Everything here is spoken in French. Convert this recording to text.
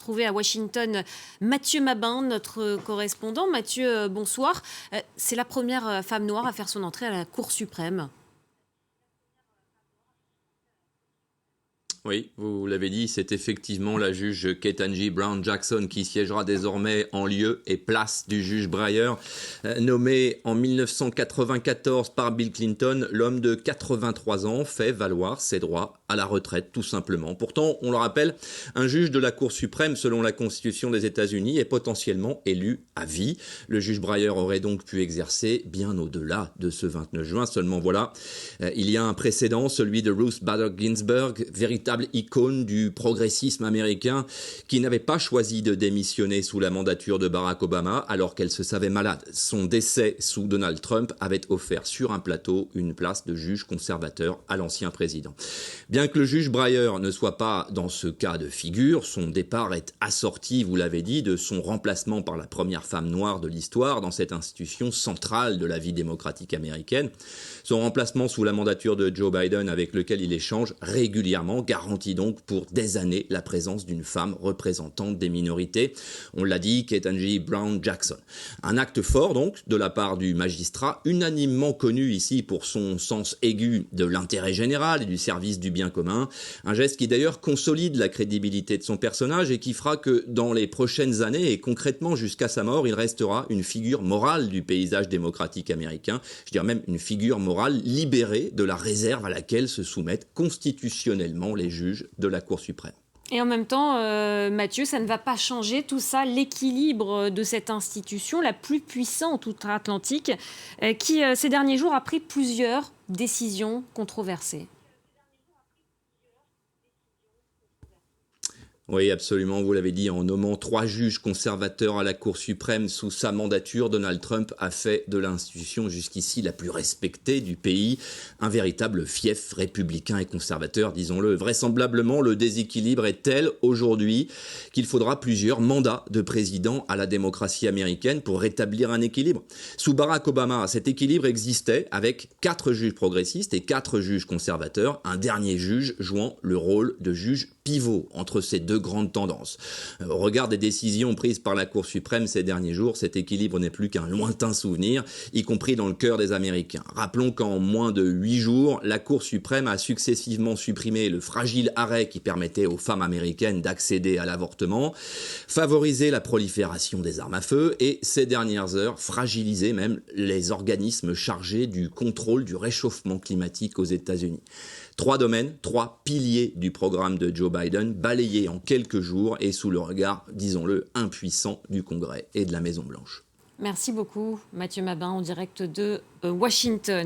retrouver à Washington Mathieu Mabin, notre correspondant. Mathieu, bonsoir. C'est la première femme noire à faire son entrée à la Cour suprême. Oui, vous l'avez dit, c'est effectivement la juge Ketanji Brown Jackson qui siégera désormais en lieu et place du juge Breyer. Nommé en 1994 par Bill Clinton, l'homme de 83 ans fait valoir ses droits à la retraite, tout simplement. Pourtant, on le rappelle, un juge de la Cour suprême, selon la Constitution des États-Unis, est potentiellement élu à vie. Le juge Breyer aurait donc pu exercer bien au-delà de ce 29 juin. Seulement voilà, il y a un précédent, celui de Ruth Bader Ginsburg, véritable icône du progressisme américain, qui n'avait pas choisi de démissionner sous la mandature de Barack Obama alors qu'elle se savait malade. Son décès sous Donald Trump avait offert sur un plateau une place de juge conservateur à l'ancien président. Bien que le juge Breyer ne soit pas dans ce cas de figure, son départ est assorti, vous l'avez dit, de son remplacement par la première femme noire de l'histoire dans cette institution centrale de la vie démocratique américaine. Son remplacement sous la mandature de Joe Biden, avec lequel il échange régulièrement, garantit donc pour des années la présence d'une femme représentante des minorités. On l'a dit, Ketanji Brown Jackson. Un acte fort donc de la part du magistrat, unanimement connu ici pour son sens aigu de l'intérêt général et du service du bien commun. Un geste qui d'ailleurs consolide la crédibilité de son personnage et qui fera que dans les prochaines années et concrètement jusqu'à sa mort, il restera une figure morale du paysage démocratique américain. Je dirais même une figure morale libérée de la réserve à laquelle se soumettent constitutionnellement les juges de la Cour suprême. Et en même temps, Mathieu, ça ne va pas changer tout ça, l'équilibre de cette institution, la plus puissante outre-Atlantique, qui ces derniers jours a pris plusieurs décisions controversées. Oui, absolument, vous l'avez dit, en nommant 3 juges conservateurs à la Cour suprême sous sa mandature, Donald Trump a fait de l'institution jusqu'ici la plus respectée du pays un véritable fief républicain et conservateur, disons-le. Vraisemblablement, le déséquilibre est tel aujourd'hui qu'il faudra plusieurs mandats de président à la démocratie américaine pour rétablir un équilibre. Sous Barack Obama, cet équilibre existait avec 4 juges progressistes et 4 juges conservateurs, un dernier juge jouant le rôle de juge pivot entre ces deux grandes tendances. Au regard des décisions prises par la Cour suprême ces derniers jours, cet équilibre n'est plus qu'un lointain souvenir, y compris dans le cœur des Américains. Rappelons qu'en moins de 8 jours, la Cour suprême a successivement supprimé le fragile arrêt qui permettait aux femmes américaines d'accéder à l'avortement, favorisé la prolifération des armes à feu et, ces dernières heures, fragilisé même les organismes chargés du contrôle du réchauffement climatique aux États-Unis. 3 domaines, 3 piliers du programme de Joe Biden, balayés en quelques jours et sous le regard, disons-le, impuissant du Congrès et de la Maison-Blanche. Merci beaucoup, Mathieu Mabin, en direct de Washington.